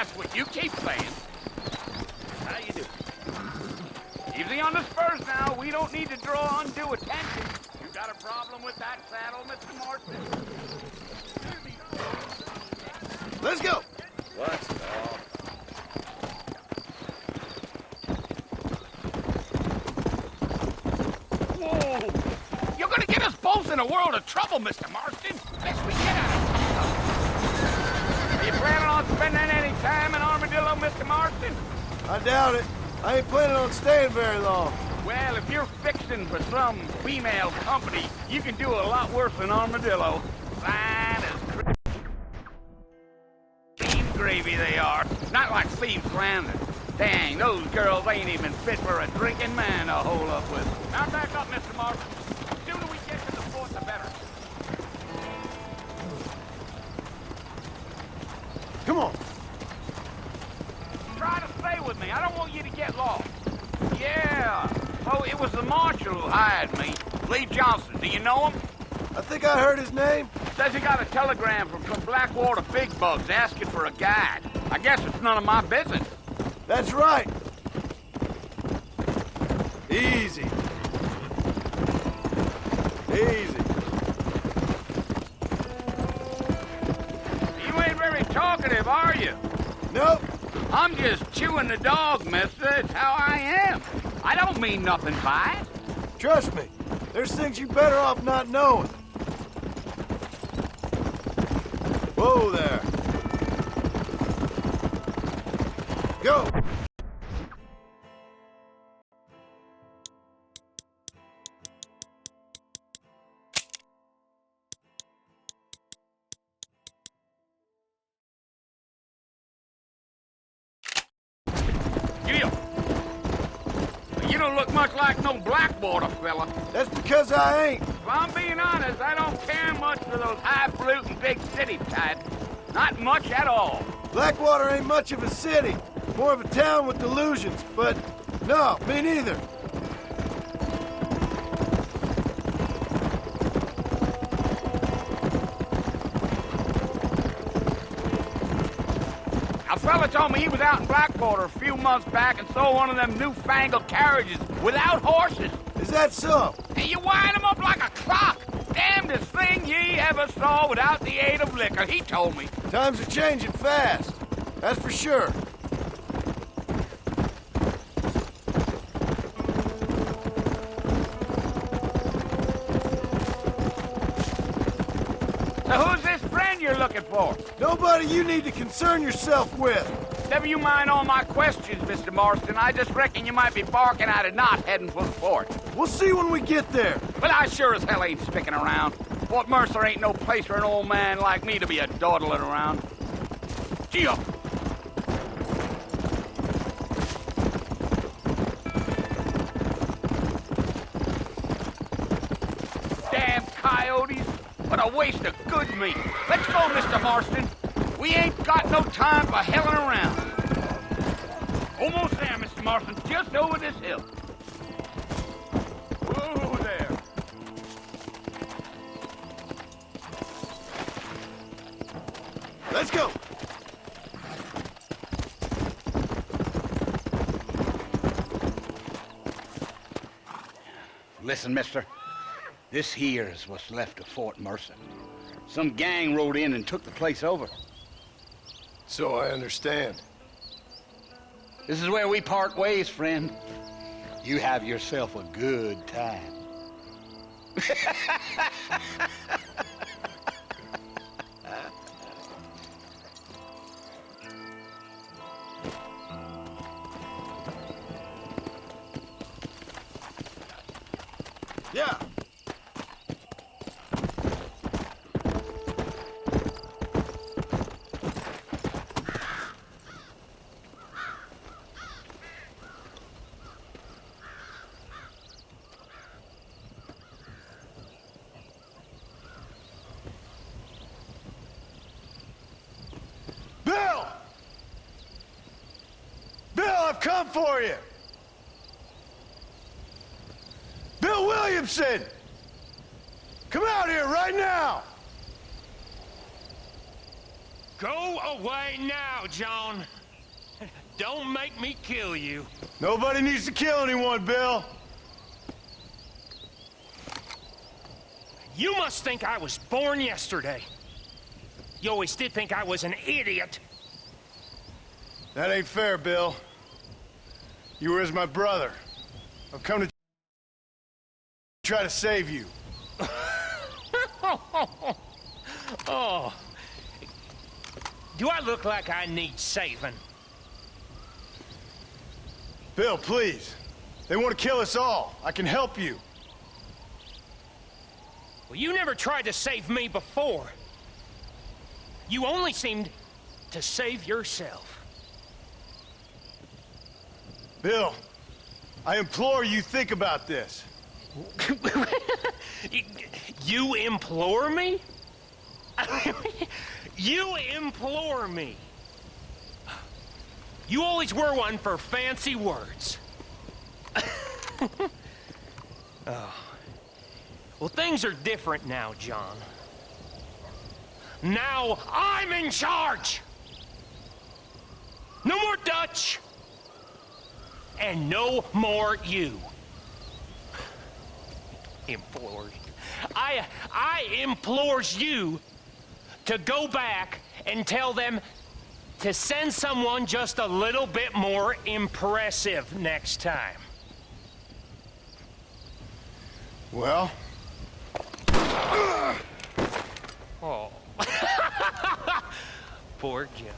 That's what you keep saying. How you do? Easy on the spurs now. We don't need to draw undue attention. You got a problem with that saddle, Mr. Marston? Let's go. Let's go. Whoa! You're gonna get us both in a world of trouble, Mr. Marston. Let's we get out of here. Are you planning on spending any time in Armadillo, Mr. Marston? I doubt it. I ain't planning on staying very long. Well, if you're fixing for some female company, you can do a lot worse than Armadillo. Fine as cream gravy they are. Not like Steve's Landing. Dang, those girls ain't even fit for a drinking man to hole up with. Now back up, Mr. Marston. The sooner we get to the fort, the better. Come on. Try to stay with me. I don't want you to get lost. Yeah. So it was the marshal who hired me. Lee Johnson. Do you know him? I think I heard his name. Says he got a telegram from some Blackwater big bugs asking for a guide. I guess it's none of my business. That's right. Easy. Easy. You ain't very talkative, are you? Nope. I'm just chewing the dog, mister. It's how I am. I don't mean nothing by it. Trust me. There's things you better off not knowing. Whoa there. Go. Giddy up. You don't look much like no Blackwater fella. That's because I ain't. If I'm being honest, I don't care much for those highfalutin big city types. Not much at all. Blackwater ain't much of a city. More of a town with delusions, but no, me neither. A fella told me he was out in Blackwater a few months back and saw one of them newfangled carriages without horses. Is that so? And you wind 'em up like a clock. Damnedest thing ye ever saw without the aid of liquor, he told me. Times are changing fast. That's for sure. So who's this friend you're looking for? Nobody you need to concern yourself with. Never you mind all my questions, Mr. Marston. I just reckon you might be barking out a knot heading for the fort. We'll see when we get there. But I sure as hell ain't sticking around. Fort Mercer ain't no place for an old man like me to be a dawdling around. Gee up. Damn coyotes. What a waste of good meat. Let's go, Mr. Marston. We ain't got no time for helling around. Almost there, Mr. Marston. Just over this hill. Whoa there. Let's go. Listen, mister. This here is what's left of Fort Mercer. Some gang rode in and took the place over. So I understand. This is where we part ways, friend. You have yourself a good time. Yeah. Bill! Bill, I've come for you! Bill Williamson! Come out here right now! Go away now, John. Don't make me kill you. Nobody needs to kill anyone, Bill. You must think I was born yesterday. You always did think I was an idiot. That ain't fair, Bill. You were as my brother. I've come to try to save you. Oh. Do I look like I need saving? Bill, please. They want to kill us all. I can help you. Well, you never tried to save me before. You only seemed to save yourself. Bill, I implore you think about this. You implore me? You implore me. You always were one for fancy words. Oh. Well, things are different now, John. Now I'm in charge! No more Dutch! And no more you. Implored. I implores you to go back and tell them to send someone just a little bit more impressive next time. Well? Oh. Poor John.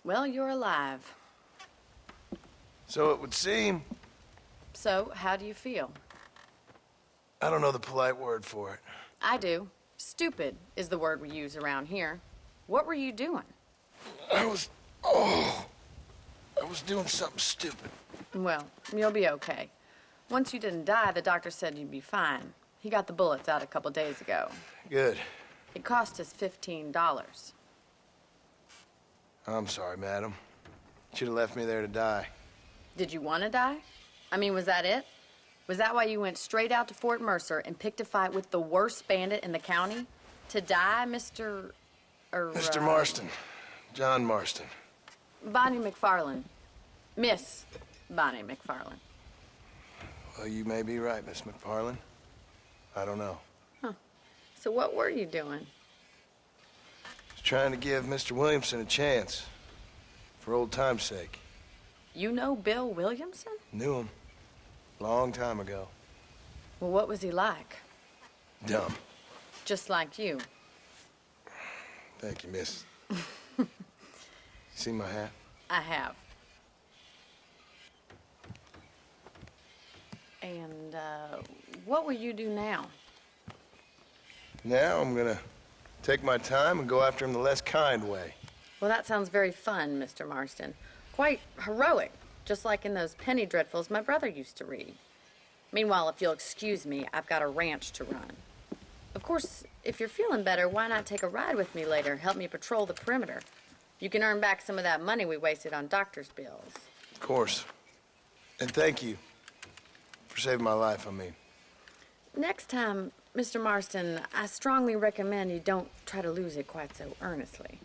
Well, you're alive. So it would seem. So, how do you feel? I don't know the polite word for it. I do. Stupid is the word we use around here. What were you doing? I was doing something stupid. Well, you'll be okay. Once you didn't die, the doctor said you'd be fine. He got the bullets out a couple days ago. Good. It cost us $15. I'm sorry, madam. Should have left me there to die. Did you want to die? I mean, was that it? Was that why you went straight out to Fort Mercer and picked a fight with the worst bandit in the county? To die, Mr. Mr. Marston. John Marston. Bonnie McFarland. Miss Bonnie McFarland. Well, you may be right, Miss McFarland. I don't know. Huh. So what were you doing? Just trying to give Mr. Williamson a chance. For old time's sake. You know Bill Williamson? Knew him. Long time ago. Well, what was he like? Dumb. Just like you. Thank you, miss. See my hat? I have. And, what will you do now? Now I'm gonna take my time and go after him the less kind way. Well, that sounds very fun, Mr. Marston. Quite heroic, just like in those penny dreadfuls my brother used to read. Meanwhile, if you'll excuse me, I've got a ranch to run. Of course, if you're feeling better, why not take a ride with me later? Help me patrol the perimeter. You can earn back some of that money we wasted on doctor's bills. Of course. And thank you for saving my life, I mean. Next time, Mr. Marston, I strongly recommend you don't try to lose it quite so earnestly.